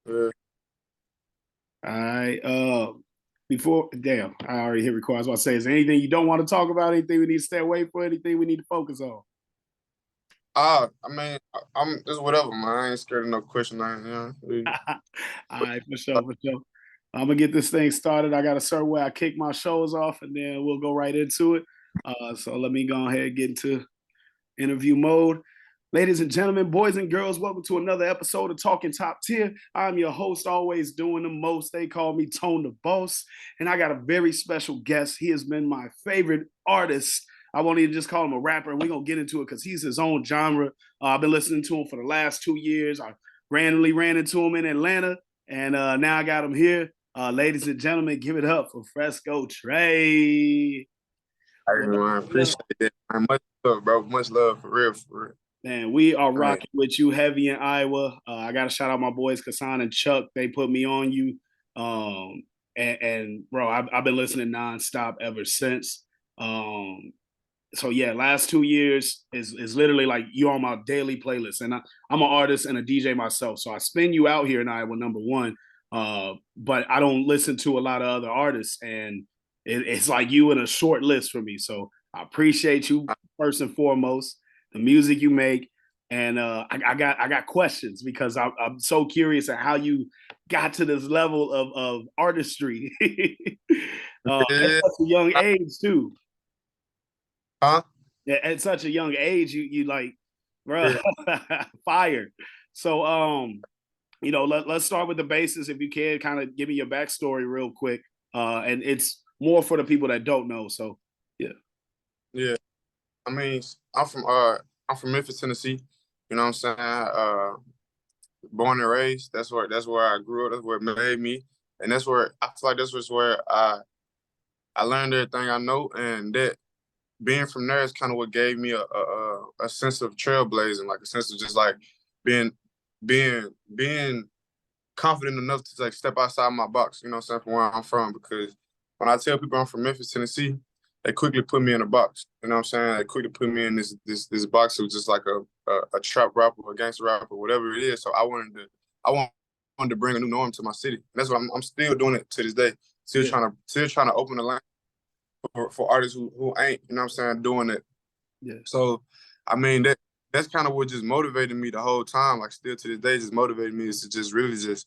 Yeah. All right. Before, damn, I already hit record. I was about to say, is there anything you don't want to talk about? Anything we need to stay away from? Anything we need to focus on? I mean, I'm it's whatever, man. I ain't scared of no question. All right, for sure, for sure. I'm gonna get this thing started. I got a certain way I kick my shows off, and then we'll go right into it. So let me go ahead and get into interview mode. Ladies and gentlemen, boys and girls, welcome to another episode of Talkin Top Tier. I'm your host, always doing the most. They call me Tone the Boss, and I got a very special guest. He has been my favorite artist. I won't even just call him a rapper, and we're going to get into it because he's his own genre. I've been listening to him for the last 2 years. I randomly ran into him in Atlanta, and now I got him here. Ladies and gentlemen, give it up for Fresco Trey. Hey, man, appreciate it. Man. Much love, bro. Much love for real, for real. Man, we are All right. rocking with you heavy in Iowa. I got to shout out my boys, Kasan and Chuck. They put me on you. And bro, I've been listening nonstop ever since. So yeah, last 2 years is literally like you on my daily playlist. And I'm an artist and a DJ myself. So I spin you out here in Iowa, number one. But I don't listen to a lot of other artists. And it's like you in a short list for me. So I appreciate you first and foremost, the music you make. And I got questions because I'm so curious at how you got to this level of artistry at Yeah. such a young age too. Huh? Yeah, at such a young age, you like, bro, Yeah. fire. So let's start with the basis if you can. Kind of give me your backstory real quick, and it's more for the people that don't know. So yeah, Yeah. I mean, I'm from Memphis, Tennessee. You know what I'm saying? Born and raised. That's where I grew up. That's where it made me, and that's where I feel like that's was where I learned everything I know, and that being from there is kind of what gave me a sense of trailblazing, like a sense of just like being being confident enough to like step outside my box, you know what I'm saying, from where I'm from. Because when I tell people I'm from Memphis, Tennessee, they quickly put me in a box. You know what I'm saying? They quickly put me in this box of just like a trap rapper, a gangster rapper, whatever it is. So I wanted to bring a new norm to my city. And that's what I'm still doing it to this day. yeah, Still trying to open the line for artists who ain't, you know what I'm saying, doing it. yeah, So I mean that's kind of what just motivated me the whole time. Like still to this day, just motivated me is to just really just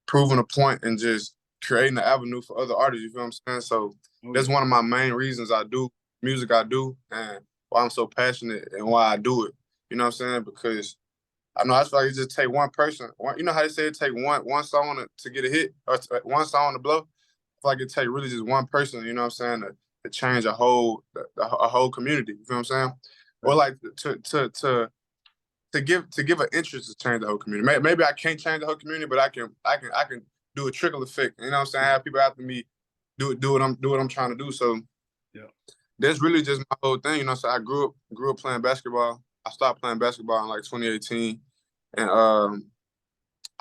proving a point and just creating an avenue for other artists. You feel what I'm saying? So oh that's yeah, one of my main reasons I do music I do and why I'm so passionate and why I do it. You know what I'm saying? Because I know I feel like it just take one person. You know how they say it take one song to get a hit or one song to blow? I feel like it take really just one person, you know what I'm saying, to change a whole community. You feel what I'm saying? Or right, like to give an interest to change the whole community. Maybe I can't change the whole community, but I can do a trickle effect. You know what I'm saying? Have people after me do what I'm trying to do. So yeah, that's really just my whole thing. You know, so I grew up playing basketball. I stopped playing basketball in like 2018, and I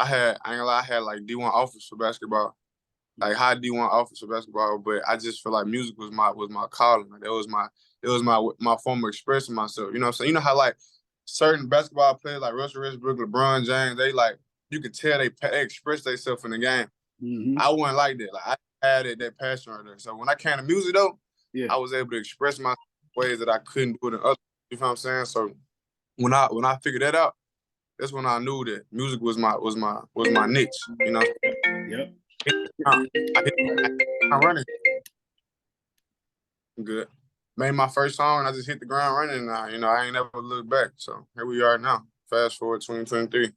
ain't gonna lie, I had like D1 offers for basketball, like high D1 offers for basketball, but I just feel like music was my calling. Like it was my form of expressing myself. You know what I'm saying? You know how like certain basketball players like Russell Westbrook, LeBron James, they like you could tell they express themselves in the game. mm-hmm. I wasn't like that. Like I had that passion right there. So when I came to music though, Yeah, I was able to express myself in ways that I couldn't do it in other. You know what I'm saying? So when I figured that out, that's when I knew that music was my niche. You know, yep. I hit running good. Made my first song and I just hit the ground running. I ain't never looked back. So here we are now. Fast forward 2023.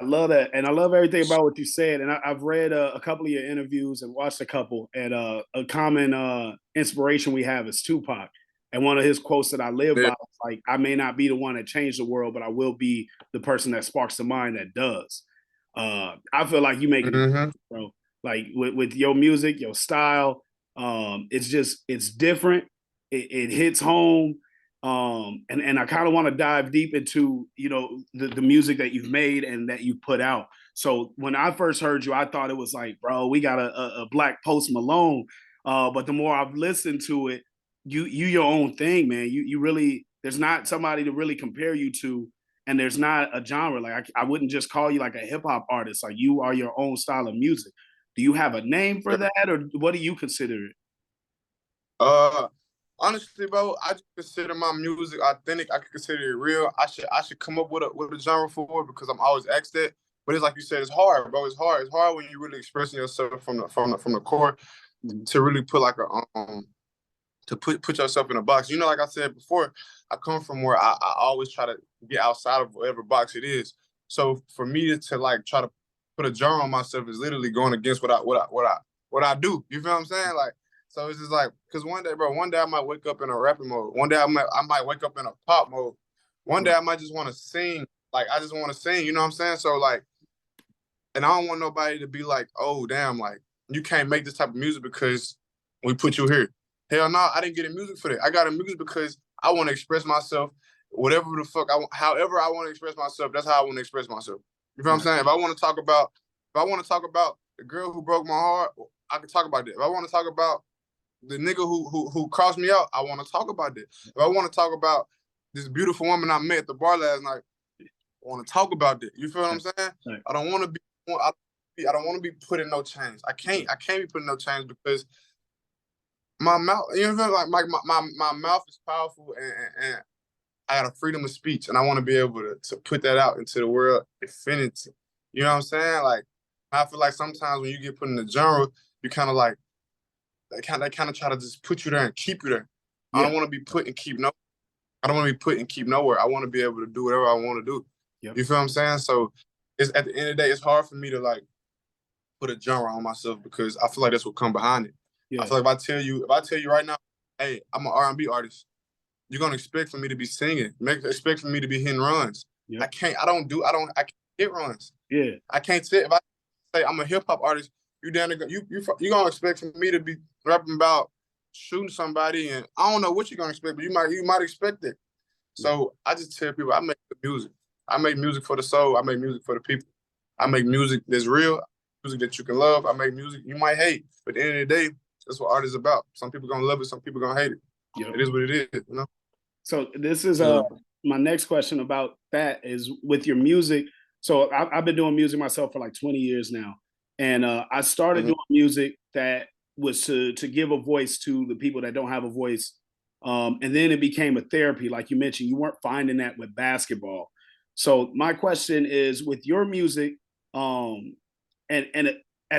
I love that, and I love everything about what you said. And I've read a couple of your interviews and watched a couple. And a common inspiration we have is Tupac. And one of his quotes that I live by Yeah. is like, "I may not be the one that changed the world, but I will be the person that sparks the mind that does." I feel like you making it, Mm-hmm. bro. Like with your music, your style, it's different. It hits home. And I kind of want to dive deep into the music that you've made and that you put out. So when I first heard you, I thought it was like, bro, we got a black Post Malone. But the more I've listened to it, you your own thing, man. You really there's not somebody to really compare you to. and there's not a genre. Like I wouldn't just call you like a hip hop artist. Like you are your own style of music. Do you have a name for that, or what do you consider it? Honestly, bro, I just consider my music authentic. I can consider it real. I should come up with a genre for it because I'm always asked that. But it's like you said, it's hard, bro. It's hard. It's hard when you're really expressing yourself from the core to really put like a to put yourself in a box. You know, like I said before, I come from where I always try to get outside of whatever box it is. So for me to like try to put a genre on myself is literally going against what I do. You feel what I'm saying? Like, so it's just like, because one day, bro, one day I might wake up in a rapping mode. One day I might wake up in a pop mode. One day I might just want to sing. Like, I just want to sing. You know what I'm saying? So like, and I don't want nobody to be like, oh damn, like you can't make this type of music because we put you here. Hell no, I didn't get in music for that. I got in music because I want to express myself, whatever the fuck I want, however I want to express myself. That's how I want to express myself. You know what I'm saying? If I want to talk about the girl who broke my heart, I can talk about that. If I want to talk about the nigga who crossed me out, I want to talk about that. If I want to talk about this beautiful woman I met at the bar last night, I want to talk about that. You feel what I'm saying? Right. I don't want to be. I don't want to be put in no chains. I can't be put in no chains because my mouth. You know, like my mouth is powerful, and I got a freedom of speech, and I want to be able to put that out into the world infinity. You know what I'm saying? Like I feel like sometimes when you get put in the genre, you kind of like they kind of try to just put you there and keep you there. Yeah. I don't want to be put and keep no. I don't want to be put and keep nowhere. I want to be able to do whatever I want to do. Yep. You feel what I'm saying? So it's at the end of the day, it's hard for me to like put a genre on myself because I feel like that's what come behind it. Yeah. I feel like if I tell you right now, hey, I'm an R&B artist, you're gonna expect for me to be singing, expect for me to be hitting runs. Yep. I can't hit runs. Yeah. I can't say if I say I'm a hip hop artist, you gonna expect for me to be rapping about shooting somebody, and I don't know what you're gonna expect, but you might expect it. So I just tell people I make the music. I make music for the soul. I make music for the people. I make music that's real, music that you can love. I make music you might hate, but at the end of the day, that's what art is about. Some people gonna love it, some people gonna hate it. Yep. It is what it is, you know. So this is my next question about that is with your music. So I've been doing music myself for like 20 years now, and I started doing music that was to give a voice to the people that don't have a voice, and then it became a therapy. Like you mentioned, you weren't finding that with basketball. So my question is, with your music, at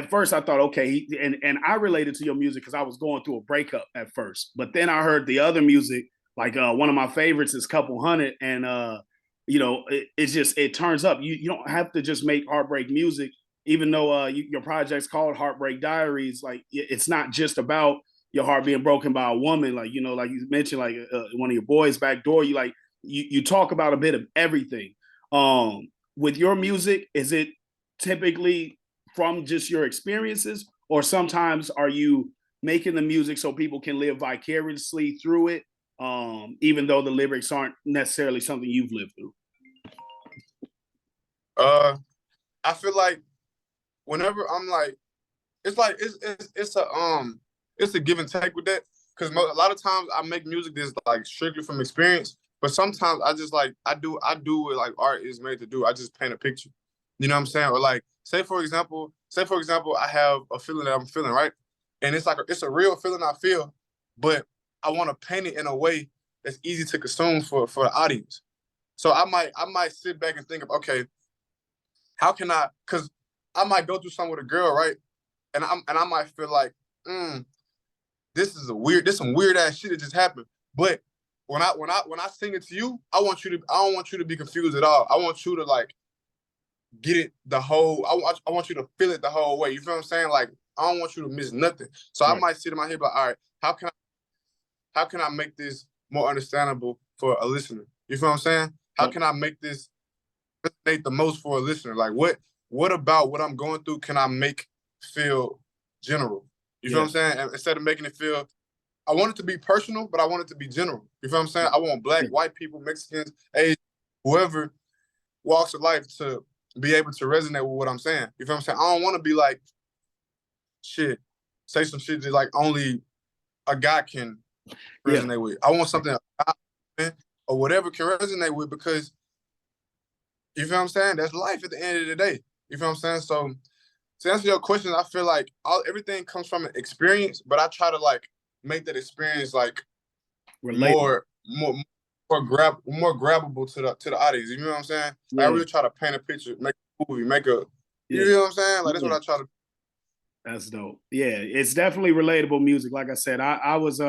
first I thought, okay, and I related to your music because I was going through a breakup at first, but then I heard the other music. Like one of my favorites is Couple Hundred, and you know, it turns up. You don't have to just make heartbreak music, even though your project's called Heartbreak Diaries. Like it's not just about your heart being broken by a woman. Like, you know, like you mentioned, like one of your boys back door. You talk about a bit of everything. With your music, is it typically from just your experiences, or sometimes are you making the music so people can live vicariously through it? Even though the lyrics aren't necessarily something you've lived through? I feel like whenever I'm like, it's a give and take with that. Because a lot of times I make music that's like strictly from experience, but sometimes I just like I do what like art is made to do. I just paint a picture. You know what I'm saying? Or like, say for example, I have a feeling that I'm feeling, right? And it's a real feeling I feel, but I want to paint it in a way that's easy to consume for the audience. So I might sit back and think of, okay, how can I? Because I might go through something with a girl, right? And I might feel like, this is some weird ass shit that just happened. But when I sing it to you, I don't want you to be confused at all. I want you to like get it the whole. I want you to feel it the whole way. You feel what I'm saying? Like I don't want you to miss nothing. So right. I might sit in my head like, all right, how can I make this more understandable for a listener? You feel what I'm saying? How can I make this resonate the most for a listener? Like what about what I'm going through can I make feel general? You feel what I'm saying? And instead of making it feel, I want it to be personal, but I want it to be general. You feel what I'm saying? I want black, white people, Mexicans, Asian, whoever walks of life to be able to resonate with what I'm saying. You feel what I'm saying? I don't want to be like, say some shit that like only a guy can resonate with. I want something or whatever can resonate with, because You feel what I'm saying? That's life at the end of the day. You feel what I'm saying? So to answer your question, I feel like everything comes from an experience, but I try to like make that experience like Relatable. more grabbable to the audience. You know what I'm saying? Like I Yeah, really try to paint a picture, make a movie, make a you yeah, know what I'm saying? Like that's what yeah. I try to. That's dope. Yeah, it's definitely relatable music. Like I said, I was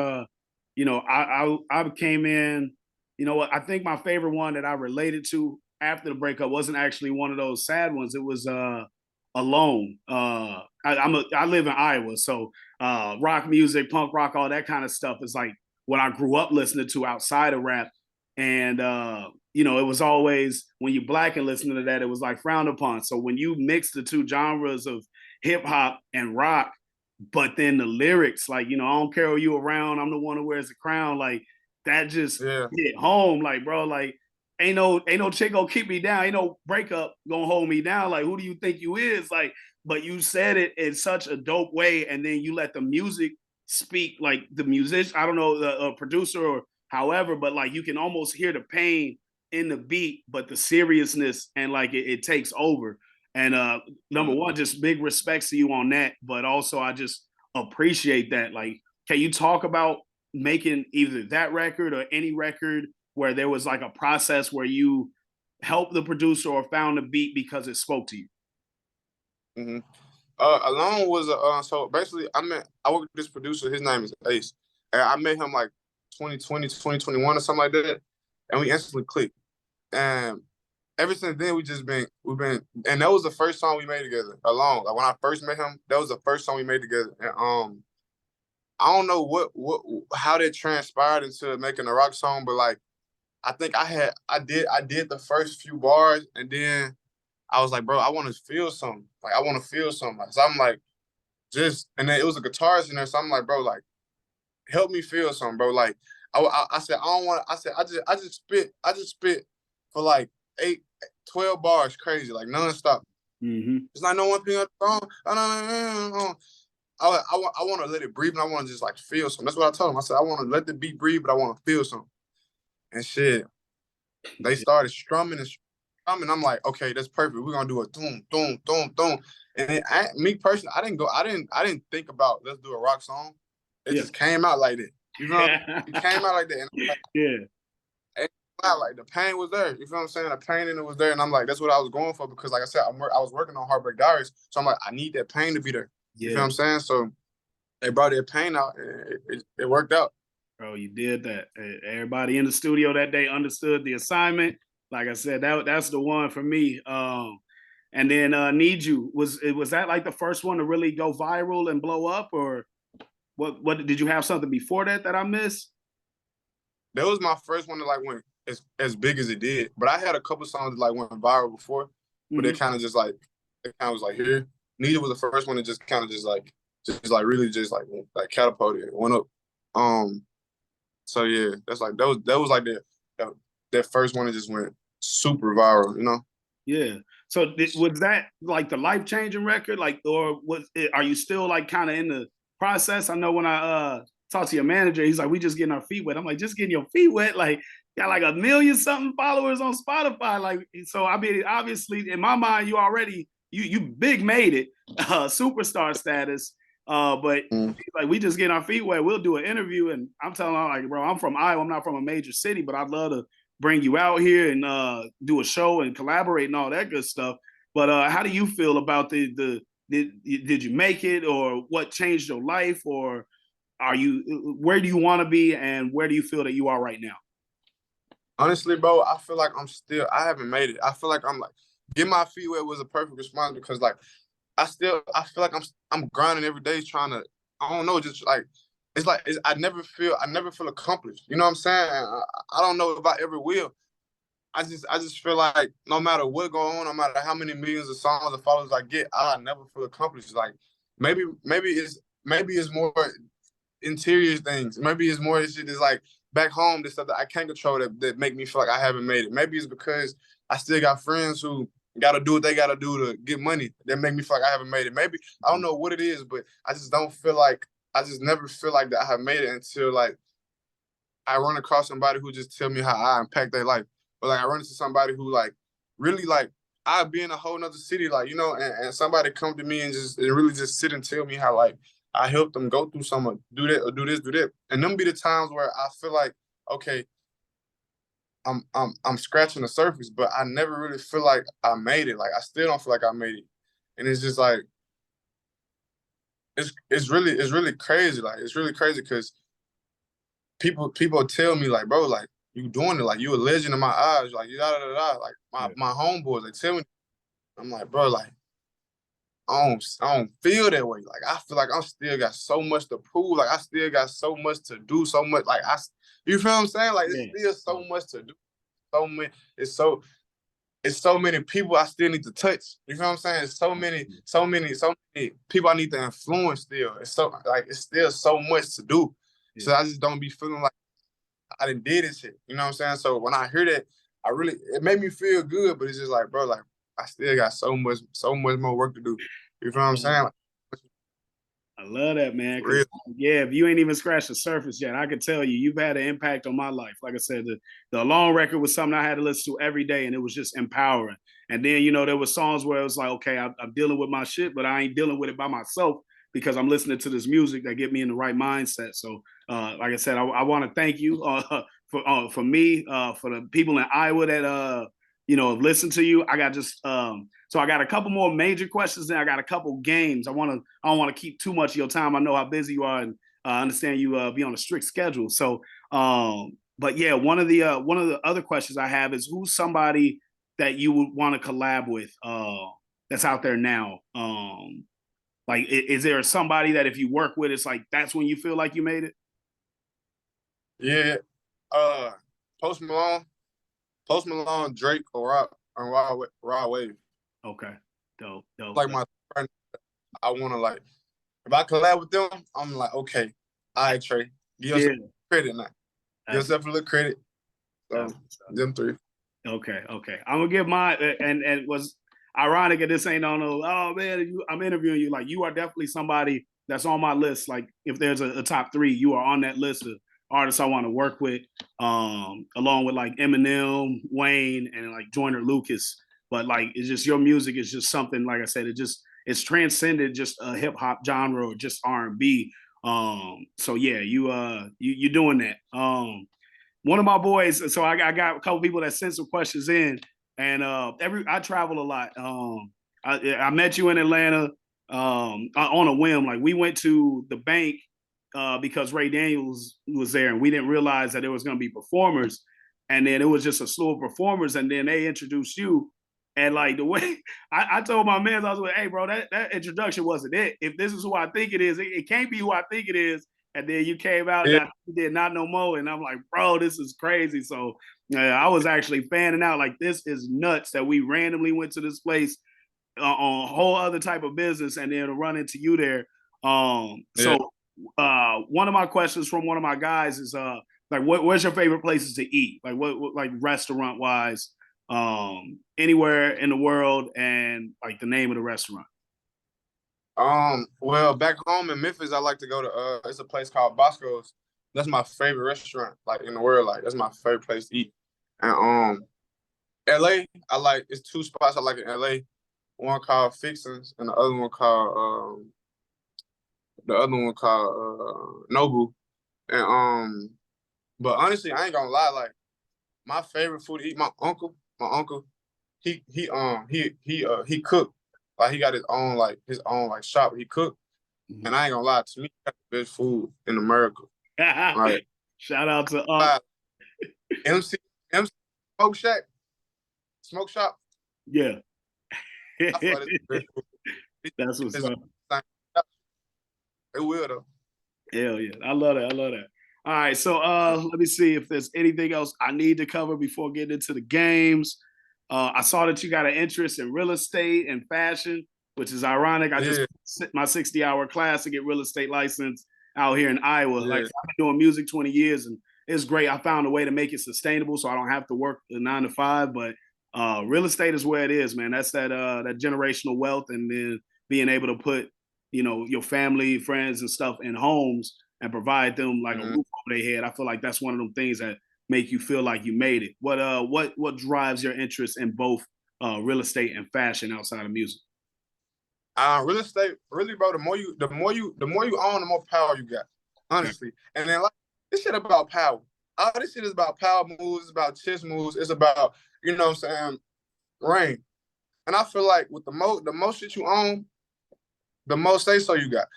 you know, I came in, you know what, I think my favorite one that I related to after the breakup wasn't actually one of those sad ones. It was Alone. I live in Iowa, so rock music, punk rock, all that kind of stuff is like what I grew up listening to outside of rap. And you know, it was always when you're black and listening to that, it was like frowned upon. So when you mix the two genres of hip hop and rock, but then the lyrics, like, you know, I don't care who you around, I'm the one who wears the crown, like that just Yeah. hit home. Like, bro, like ain't no chick gonna keep me down, ain't no breakup gonna hold me down. Like, who do you think you is? Like, but you said it in such a dope way, and then you let the music speak, like the musician, I don't know, the producer or however, but like you can almost hear the pain in the beat, but the seriousness and like it takes over. And number one, just big respects to you on that. But also, I just appreciate that. Like, can you talk about making either that record or any record where there was like a process where you helped the producer or found a beat because it spoke to you? Mm-hmm. Alone was a so basically I worked with this producer. His name is Ace, and I met him like 2020, 2021 or something like that, and we instantly clicked. And ever since then, we've been, and that was the first song we made together alone. Like when I first met him, that was the first song we made together. And I don't know how that transpired into making a rock song, but like I think I did the first few bars, and then I was like, bro, I want to feel something. Like I want to feel something. So I'm like, and then it was a guitarist in there. So I'm like, bro, like help me feel something, bro. Like I said, I don't want. I said, I just spit for like 12 bars, crazy, like nonstop. Mm-hmm. It's like no one thing at the song. I want to let it breathe, and I want to just like feel something. That's what I told him. I said, I want to let the beat breathe, but I want to feel something. And shit, they started strumming and strumming. I'm like, okay, that's perfect. We're gonna do a doom, doom, doom, doom. And then me personally, I didn't think about let's do a rock song. It Yeah. just came out like that. You know, it came out like that. And I'm like, Yeah. it came out like the pain was there. You feel what I'm saying? The pain in it was there, and I'm like, that's what I was going for because, like I said, I was working on Heartbreak Diaries, so I'm like, I need that pain to be there. You feel Yeah. what I'm saying? So they brought their pain out, and it worked out. Bro, you did that. Everybody in the studio that day understood the assignment. Like I said, that's the one for me. And then Need You was that like the first one to really go viral and blow up, or what did you have something before that that I missed? That was my first one that like went as big as it did. But I had a couple songs that like went viral before, but Mm-hmm. it kind of was like here. Nita was the first one that just kind of just like really just like catapulted and went up. Um, so yeah, that was like that first one that just went super viral, you know? Yeah. So was that like the life changing record? Like, or are you still like kind of in the process? I know when I talked to your manager, he's like, we just getting our feet wet. I'm like, just getting your feet wet. Like, got like 1 million something followers on Spotify. Like, so I mean, obviously in my mind, you big made it, superstar status. But Mm. like we just getting our feet wet. We'll do an interview, and I'm telling him like, bro, I'm from Iowa. I'm not from a major city, but I'd love to bring you out here and do a show and collaborate and all that good stuff. But how do you feel about did you make it, or what changed your life, or are you where do you want to be, and where do you feel that you are right now? Honestly, bro, I feel like I haven't made it. I feel like I'm like, get my feet wet was a perfect response because like I feel like I'm grinding every day trying to I don't know just like I never feel accomplished. You know what I'm saying? I don't know if I ever will. I just feel like no matter what go on, no matter how many millions of songs or followers I get, I never feel accomplished. Like maybe it's more interior things. Maybe it's more shit that's like back home, the stuff that I can't control that make me feel like I haven't made it. Maybe it's because I still got friends who gotta do what they gotta do to get money that make me feel like I haven't made it. Maybe I don't know what it is, but I just don't feel like I just never feel like that I have made it until like I run across somebody who just tell me how I impact their life. Or like I run into somebody who like really like I'd be in a whole nother city, like, you know, and somebody come to me and really just sit and tell me how like I helped them go through something, do that or do this, do that. And them be the times where I feel like, okay, I'm scratching the surface, but I never really feel like I made it. Like I still don't feel like I made it. And it's just like it's really crazy. Like it's really crazy because people tell me like, bro, like you doing it, like you a legend in my eyes, like you da da da da. Like my homeboys, they tell me, I'm like, bro, like I don't feel that way. Like I feel like I'm still got so much to prove. Like I still got so much to do, so much. Like you feel what I'm saying? Like it's still so much to do. So many, it's so many people I still need to touch. You feel what I'm saying? It's so many people I need to influence still. It's so like it's still so much to do. Yeah. So I just don't be feeling like I done did this shit. You know what I'm saying? So when I hear that, it made me feel good, but it's just like, bro, like I still got so much more work to do. You feel what I'm saying? I love that, man. Because yeah, if you ain't even scratched the surface yet, I could tell you've had an impact on my life. Like I said, the long record was something I had to listen to every day, and it was just empowering. And then, you know, there were songs where it was like, okay, I'm dealing with my shit, but I ain't dealing with it by myself because I'm listening to this music that get me in the right mindset. So, like I said, I want to thank you for me, for the people in Iowa that you know have listened to you. I got just so I got a couple more major questions, and I got a couple games. I don't want to keep too much of your time. I know how busy you are, and I understand you be on a strict schedule. So, but yeah, one of the other questions I have is who's somebody that you would want to collab with that's out there now? Like, is there somebody that if you work with, it's like that's when you feel like you made it? Yeah, Post Malone, Drake, or Rod Wave. Okay, dope. Like my friend, I want to like if I collab with them, I'm like, okay, all right, Trey, give yourself credit now. Give yourself a little credit. So them three. Okay. I'm gonna give mine, and it was ironic, and this ain't on no. Oh man, I'm interviewing you. Like you are definitely somebody that's on my list. Like if there's a top three, you are on that list of artists I want to work with, along with like Eminem, Wayne, and like Joyner Lucas. But like it's just your music is just something. Like I said, it's transcended just a hip hop genre or just R&B. So yeah, you doing that. One of my boys, so I got a couple people that sent some questions in, and I travel a lot. I met you in Atlanta on a whim. Like we went to the bank because Ray Daniels was there, and we didn't realize that there was going to be performers, and then it was just a slew of performers, and then they introduced you. And like the way I told my man, I was like, "Hey, bro, that introduction wasn't it. If this is who I think it is, it can't be who I think it is." And then you came out and you did Not No More. And I'm like, bro, this is crazy. So I was actually fanning out like, this is nuts that we randomly went to this place on a whole other type of business and then run into you there. So one of my questions from one of my guys is like, where's your favorite places to eat? Like what like restaurant wise, anywhere in the world and like the name of the restaurant. Well, back home in Memphis, I like to go to it's a place called Bosco's. That's my favorite restaurant, like in the world. Like that's my favorite place to eat. And LA, it's two spots I like in LA. One called Fixins and the other one called Nobu. And but honestly, I ain't gonna lie, like my favorite food to eat, my uncle, he cooked. Like he got his own shop. He cooked, and I ain't gonna lie, to me, that's the best food in America. Like, shout out to MC Smoke Shop. Yeah, I feel like it's the best food. That's what's up. It will though. Hell yeah, I love that. All right, so let me see if there's anything else I need to cover before getting into the games. I saw that you got an interest in real estate and fashion, which is ironic. I just my 60-hour class to get real estate license out here in Iowa. Like I've been doing music 20 years, and it's great. I found a way to make it sustainable, so I don't have to work the 9 to 5. But real estate is where it is, man. That's that generational wealth, and then being able to put your family, friends, and stuff in homes and provide them like a roof over their head. I feel like that's one of them things that make you feel like you made it. What drives your interest in both real estate and fashion outside of music? Real estate, really, bro. The more you own, the more power you got. Honestly, and then like this shit about power. All this shit is about power moves. It's about chess moves. It's about you know what I'm saying, rain. And I feel like with the most shit you own, the most say so you got.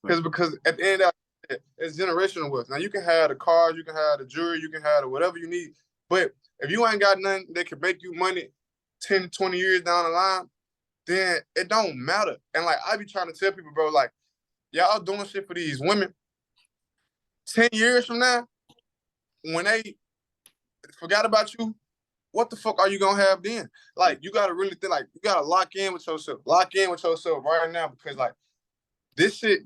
Because at the end of it, it's generational wealth. Now you can have the cars, you can have the jewelry, you can have the whatever you need. But if you ain't got nothing that can make you money 10, 20 years down the line, then it don't matter. And like I be trying to tell people, bro, like y'all doing shit for these women. 10 years from now, when they forgot about you, what the fuck are you gonna have then? Like you gotta really think, like you gotta lock in with yourself. Lock in with yourself right now because like this shit,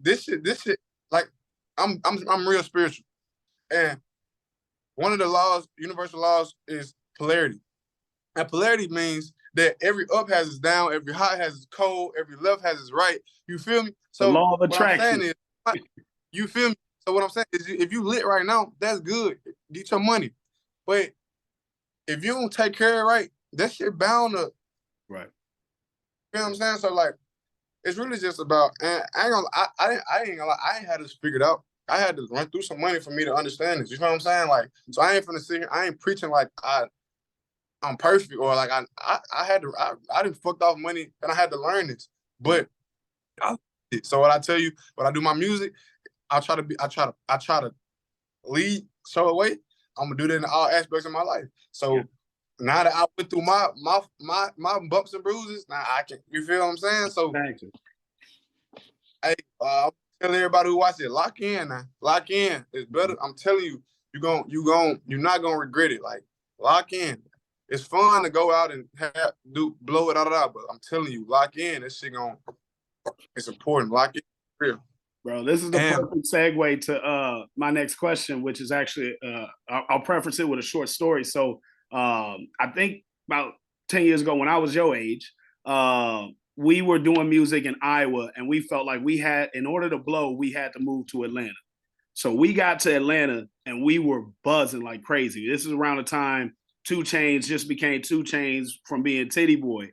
like I'm real spiritual. And one of the laws, universal laws, is polarity. And polarity means that every up has its down, every high has its cold, every left has its right. You feel me? So the law of what I'm attraction. saying is, you feel me? So what I'm saying is, if you lit right now, that's good. Get your money. But if you don't take care of it right, that shit bound to. Right. You know what I'm saying? So like, it's really just about. And I ain't gonna. I ain't gonna lie. I ain't had this figured out. I had to run through some money for me to understand this. You know what I'm saying? Like, so I ain't finna sit here. I ain't preaching like I'm perfect or like I had to. I didn't fucked off money and I had to learn this. But so what I tell you, when I do my music, I try to lead, show the way. I'm gonna do that in all aspects of my life. So now that I went through my bumps and bruises, now I can. You feel what I'm saying? So, hey, tell everybody who watches it, lock in now. Lock in. It's better. I'm telling you, you're not gonna regret it. Like lock in. It's fun to go out and blow it out, but I'm telling you, lock in. This shit it's important. Lock in. Real. Bro, this is the perfect segue to my next question, which is actually I'll preface it with a short story. So I think about 10 years ago when I was your age, we were doing music in Iowa and we felt like in order to blow, we had to move to Atlanta. So we got to Atlanta and we were buzzing like crazy. This is around the time 2 Chainz just became 2 Chainz from being Titty Boy.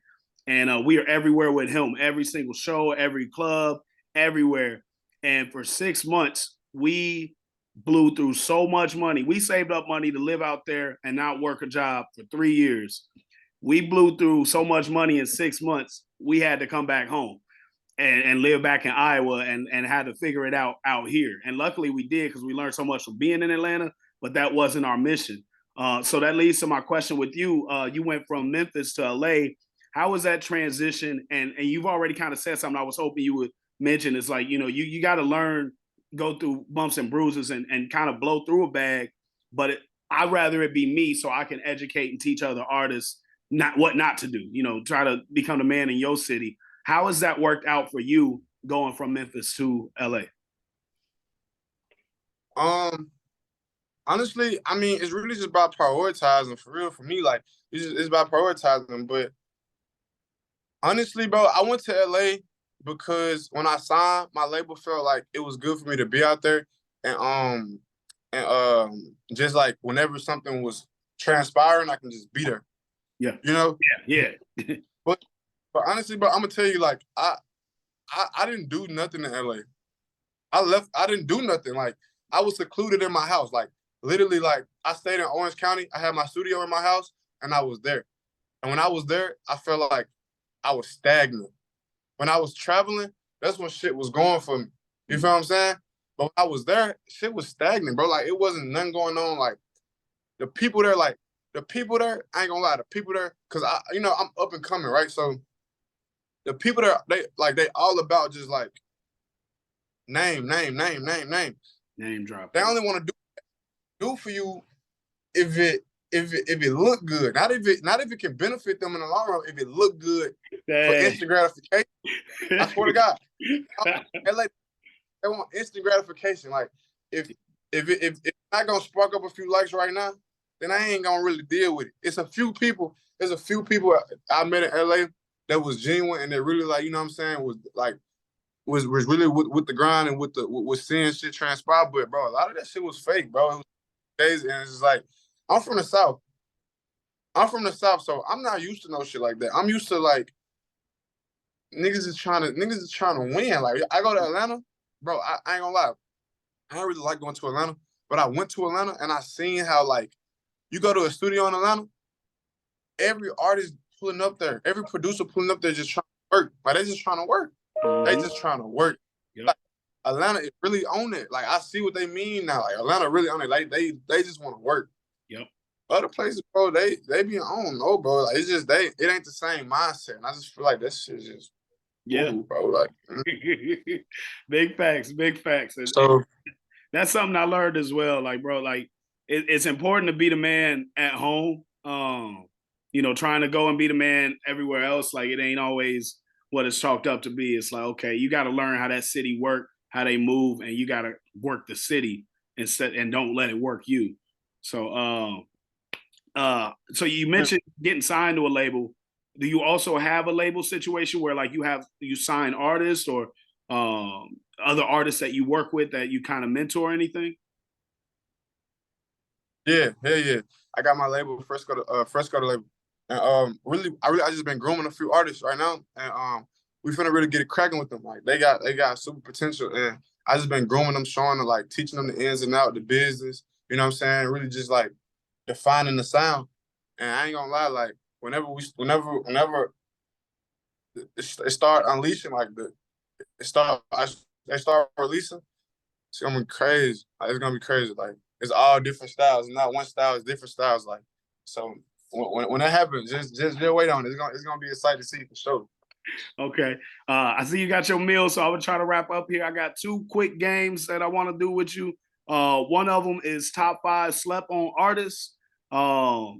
And we are everywhere with him, every single show, every club, everywhere. And for 6 months, we blew through so much money. We saved up money to live out there and not work a job for 3 years. We blew through so much money in 6 months, we had to come back home and live back in Iowa and had to figure it out here. And luckily we did because we learned so much from being in Atlanta, but that wasn't our mission. So that leads to my question with you. You went from Memphis to LA. How was that transition? And you've already kind of said something I was hoping you would mention. It's like, you got to learn, go through bumps and bruises and kind of blow through a bag. But I'd rather it be me so I can educate and teach other artists what not to do, try to become the man in your city. How has that worked out for you going from Memphis to LA? Honestly, I mean, it's really just about prioritizing for real. For me, like it's about prioritizing. But honestly, bro, I went to LA because when I signed, my label felt like it was good for me to be out there, and just like whenever something was transpiring, I can just be there. Yeah, yeah. but honestly, bro, I'm gonna tell you, like I didn't do nothing in LA. I didn't do nothing. Like I was secluded in my house. Like literally, like I stayed in Orange County. I had my studio in my house, and I was there. And when I was there, I felt like I was stagnant. When I was traveling, that's when shit was going for me. You feel what I'm saying? But when I was there, shit was stagnant, bro. Like it wasn't nothing going on. Like the people there, I ain't gonna lie, the people there, cause I'm up and coming, right? So the people there, they all about just like name drop. They only want to do for you if it look good, not if it can benefit them in the long run. If it look good for instant gratification, I swear to God, they want instant gratification. Like if it's not gonna spark up a few likes right now, then I ain't gonna really deal with it. There's a few people I met in LA that was genuine and that really, like, you know what I'm saying, was really with the grind and with seeing shit transpire. But bro, a lot of that shit was fake, bro. It was days, and it's just like, I'm from the South. I'm from the South, so I'm not used to no shit like that. I'm used to like niggas is trying to win. Like I go to Atlanta, bro. I ain't gonna lie. I don't really like going to Atlanta, but I went to Atlanta and I seen how like you go to a studio in Atlanta, every artist pulling up there, every producer pulling up there just trying to work. Like they just trying to work. They just trying to work. Yep. Like Atlanta is really on it. Like I see what they mean now. Like Atlanta really on it. Like they just want to work. Yep. Other places, bro, they be on no, bro. Like it's just it ain't the same mindset. And I just feel like that shit just ooh, bro. Like big facts, big facts. so That's something I learned as well. Like, bro, like it's important to be the man at home. You know, trying to go and be the man everywhere else, like it ain't always what it's chalked up to be. It's like, okay, you got to learn how that city work, how they move, and you got to work the city instead, and don't let it work you. So, so you mentioned getting signed to a label. Do you also have a label situation where like you sign artists or other artists that you work with that you kind of mentor or anything? yeah, hell yeah. I got my label, Fresco label. And really I just been grooming a few artists right now. And we finna really get it cracking with them. Like they got super potential. And I just been grooming them, showing them, like teaching them the ins and out, the business. You know what I'm saying? Really just like defining the sound. And I ain't gonna lie, like whenever it start unleashing, like they start releasing, it's gonna be crazy. Like, it's gonna be crazy. Like it's all different styles, not one style. It's different styles. Like so, when that happens, just wait on it. It's gonna be exciting to see for sure. Okay. I see you got your meal, so I'm gonna try to wrap up here. I got two quick games that I want to do with you. One of them is top 5 slept on artists. I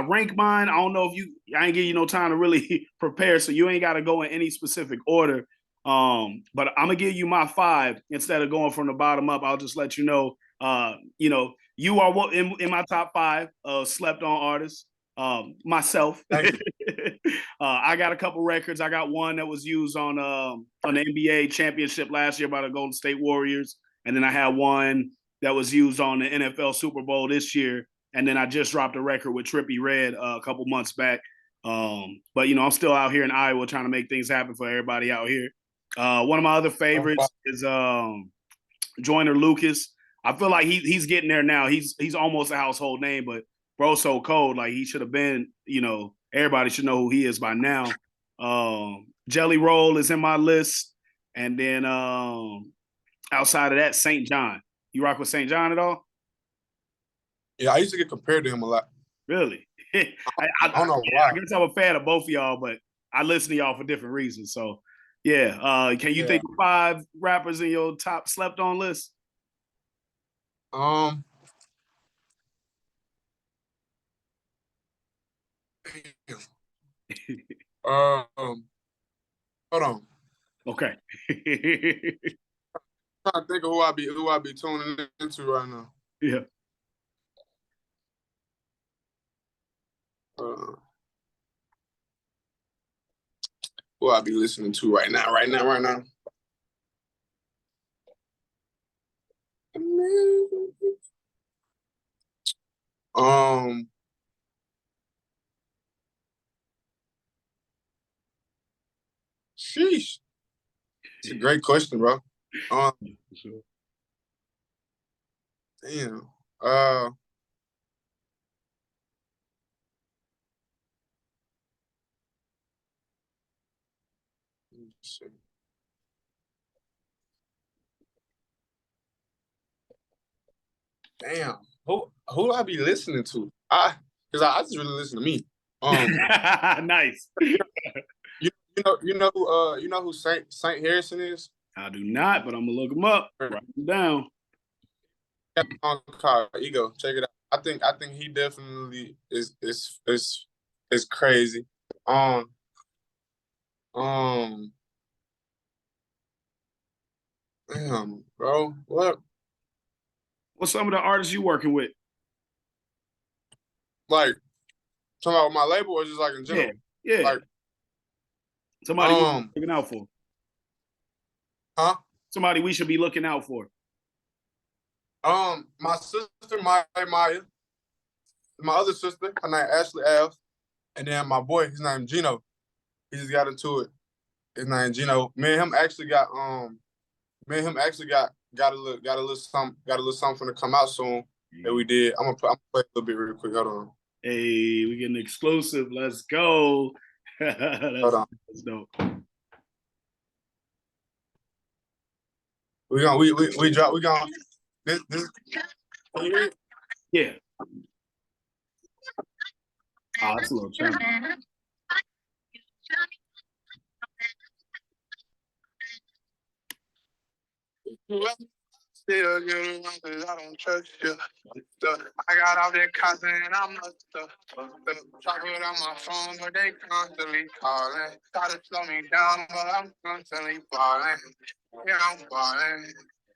rank mine. I don't know if I ain't give you no time to really prepare, so you ain't got to go in any specific order. But I'm gonna give you my 5 instead of going from the bottom up. I'll just let you know. You are what in my top 5 slept on artists. Myself. I got a couple records. I got one that was used on the NBA championship last year by the Golden State Warriors, and then I had one that was used on the NFL Super Bowl this year, and then I just dropped a record with Trippie Redd a couple months back. But I'm still out here in Iowa trying to make things happen for everybody out here. One of my other favorites is Joyner Lucas. I feel like he's getting there now. He's almost a household name, but bro, so cold. Like he should have been. Everybody should know who he is by now. Jelly Roll is in my list, and then outside of that, St. John. You rock with St. John at all? Yeah, I used to get compared to him a lot. Really? I don't know why. I guess I'm a fan of both of y'all, but I listen to y'all for different reasons. So, yeah. Can you think of 5 rappers in your top slept on list? Um, hold on. Okay. I'm trying to think of who I be tuning into right now. Yeah. Who I be listening to right now. Sheesh. It's a great question, bro. Damn. Damn. Who I be listening to? Because I just really listen to me. Nice. You know who Saint Harrison is? I do not, but I'm gonna look him up. Write him down. Got a song called Ego. Check it out. I think he definitely is crazy. Damn, bro. What? What's some of the artists you working with? Like, talking about my label or just like in general? Yeah. Like, somebody we should be looking out for. Huh? Somebody we should be looking out for. My sister Maya. my other sister, her name Ashley Alves, and then my boy, his name Gino. He just got into it. His name Gino. Me and him actually got got a little something to come out soon that we did. I'm gonna play a little bit real quick. Hold on. Hey, we getting exclusive. Let's go. Hold on. That's dope. We gonna this can you hear it? Yeah. Oh, that's a little challenge. Still getting cause I don't trust you. I got all that content and I'm chocolate on my phone, but they constantly calling. Try to slow me down, but I'm constantly falling. Yeah, I'm falling.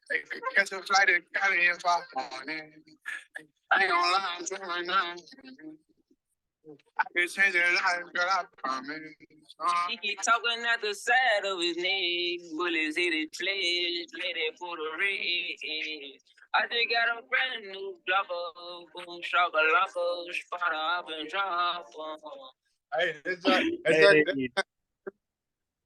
They could catch a flight to Cali if I want it. I ain't gonna lie, I'm doing right now. I can change your life, girl, I promise. He keep talking at the side of his neck. Bullets hit his flesh, let it for the red. I just got a brand new Glocker, boom, shaka laka, spotter up and drop. Hey,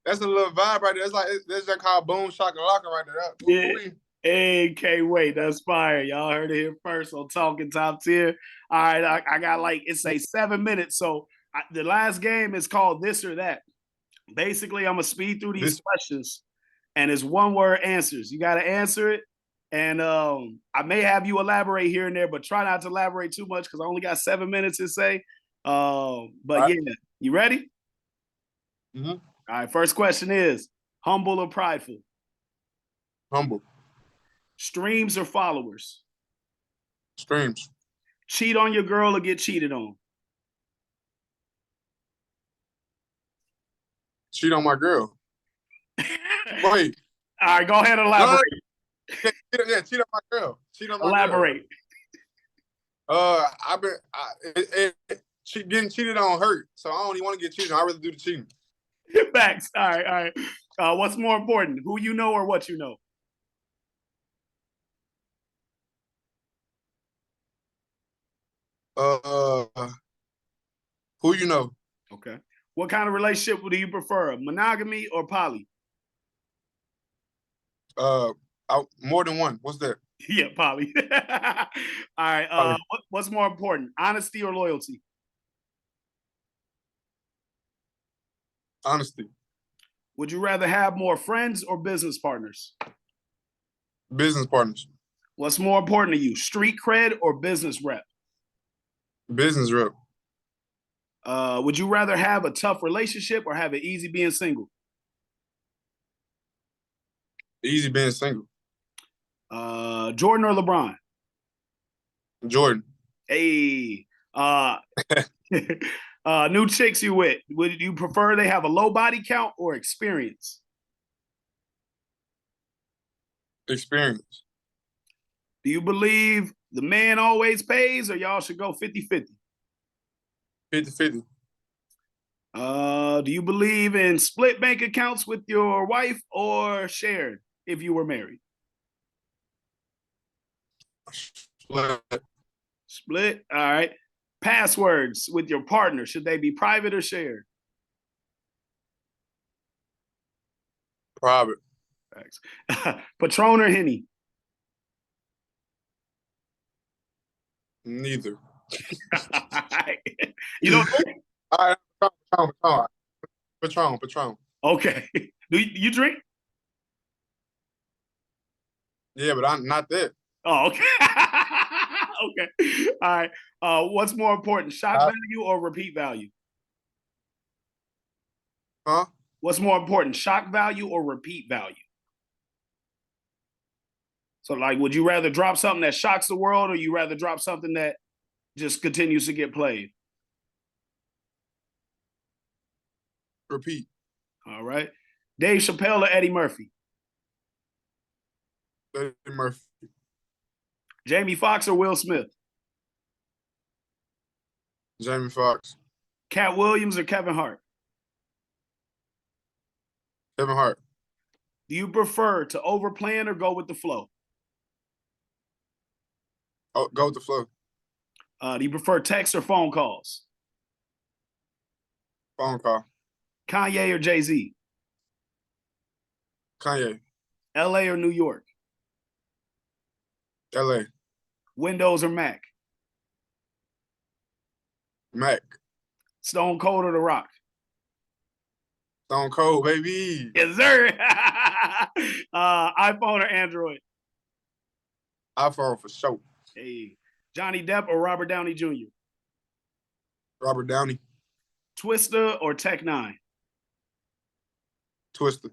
that's a little vibe right there. It's like that's just called boom shakalaka right there. Yeah. Hey, can't wait. That's fire. Y'all heard it here first on Talkin Top Tier. All right, I got it's a 7 minutes. So the last game is called This or That. Basically, I'm gonna speed through these questions, and it's one word answers. You got to answer it, and I may have you elaborate here and there, but try not to elaborate too much because I only got 7 minutes to say. But yeah, you ready? Mm-hmm. All right. First question is: humble or prideful? Humble. Streams or followers? Streams. Cheat on your girl or get cheated on? Cheat on my girl. Wait. All right, go ahead and elaborate. Yeah, cheat on my girl. Cheat on my elaborate. Girl. Getting cheated on hurt, so I don't even want to get cheated on. I'd rather do the cheating. Facts. All right. What's more important, who you know or what you know? Who you know? Okay. What kind of relationship do you prefer, monogamy or poly? More than one. What's that? Yeah, poly. All right. What's more important, honesty or loyalty? Honesty. Would you rather have more friends or business partners? Business partners. What's more important to you, street cred or business rep? Business rep. Would you rather have a tough relationship or have it easy being single? Easy being single. Jordan or LeBron? Jordan. Hey. New chicks you with, would you prefer they have a low body count or experience? Experience. Do you believe the man always pays or y'all should go 50-50? 50-50. Do you believe in split bank accounts with your wife or shared if you were married? Split. All right. Passwords with your partner, should they be private or shared? Private. Thanks. Patron or Henny? Neither. You don't drink? All right. Patron. Okay. Do you drink? Yeah, but I'm not that. Oh, okay. Okay. All right. What's more important, shock value or repeat value? Huh? What's more important, shock value or repeat value? So, like, would you rather drop something that shocks the world or you rather drop something that just continues to get played? Repeat. All right. Dave Chappelle or Eddie Murphy? Eddie Murphy. Jamie Foxx or Will Smith? Jamie Foxx. Cat Williams or Kevin Hart? Kevin Hart. Do you prefer to overplan or go with the flow? Oh, go with the flow. Do you prefer text or phone calls? Phone call. Kanye or Jay-Z? Kanye. LA or New York? LA. Windows or Mac? Mac. Stone Cold or The Rock? Stone Cold, baby. Yes, sir. iPhone or Android? iPhone for sure. Hey, Johnny Depp or Robert Downey Jr.? Robert Downey. Twister or Tech Nine? Twister.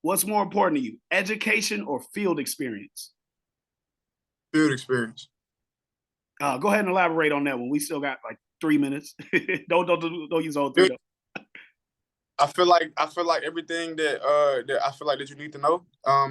What's more important to you, education or field experience? Field experience. Go ahead and elaborate on that one. We still got like 3 minutes. don't use all three. I feel like everything that I feel like that you need to know,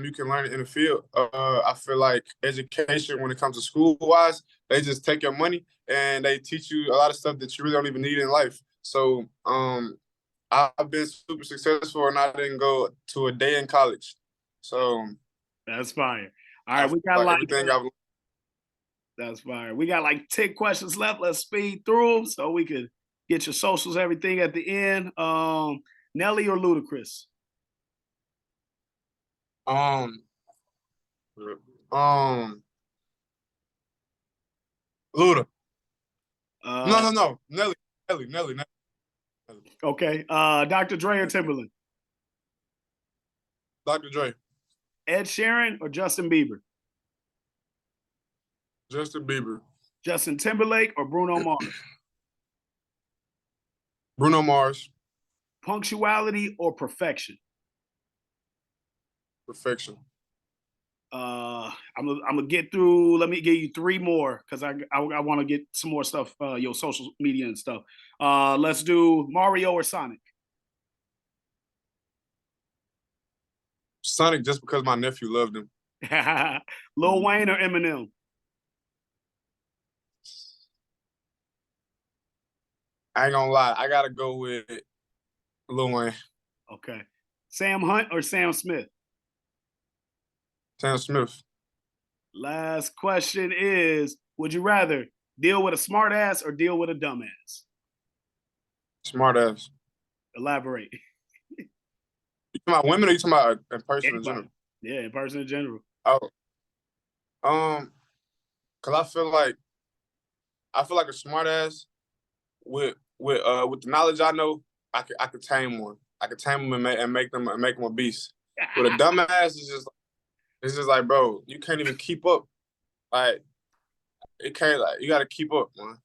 you can learn it in the field. I feel like education, when it comes to school wise, they just take your money and they teach you a lot of stuff that you really don't even need in life. So I've been super successful and I didn't go to a day in college. So that's fire. All right, we got everything I've. That's fire. We got like 10 questions left. Let's speed through them so we could get your socials, everything at the end. Nelly or Ludacris? Luda. No. Nelly. Okay. Dr. Dre or Timberland? Dr. Dre. Ed Sheeran or Justin Bieber? Justin Bieber. Justin Timberlake or Bruno Mars? Bruno Mars. Punctuality or perfection? Perfection. I'm gonna get through. Let me give you 3 more because I want to get some more stuff. Your social media and stuff. Let's do Mario or Sonic. Sonic, just because my nephew loved him. Lil Wayne or Eminem? I ain't gonna lie, I gotta go with Lil Wayne. Okay. Sam Hunt or Sam Smith? Sam Smith. Last question is, would you rather deal with a smart ass or deal with a dumb ass? Smart ass. Elaborate. You talking about women or you talking about in person in general? Yeah, in person in general. Oh. Cause I feel like a smart ass with the knowledge I know, I could tame one. I could tame them and make them a beast. With a dumb ass, it's just like, bro, you can't even keep up. Like, it can't, like, you gotta keep up, man.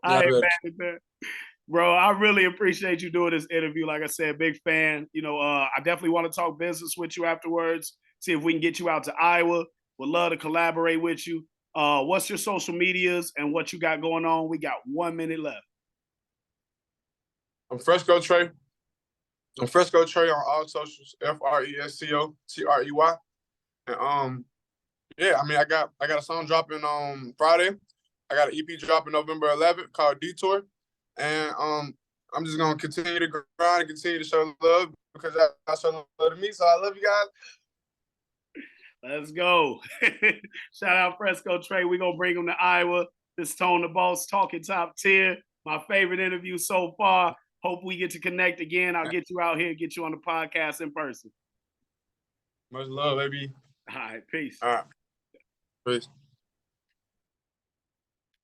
I ain't mad at that. Bro, I really appreciate you doing this interview. Like I said, big fan. You know, I definitely want to talk business with you afterwards. See if we can get you out to Iowa. Would love to collaborate with you. What's your social medias and what you got going on? We got 1 minute left. I'm Fresco Trey. I'm Fresco Trey on all socials. Fresco Trey. And yeah, I mean, I got a song dropping on Friday. I got an EP dropping November 11th called Detour. And I'm just gonna continue to grind and continue to show love because I show love to me. So I love you guys. Let's go. Shout out Fresco Trey. We're gonna bring him to Iowa. This is Tone the Boss, Talkin Top Tier. My favorite interview so far. Hope we get to connect again. I'll get you out here, get you on the podcast in person. Much love, baby. All right, peace. All right. Peace.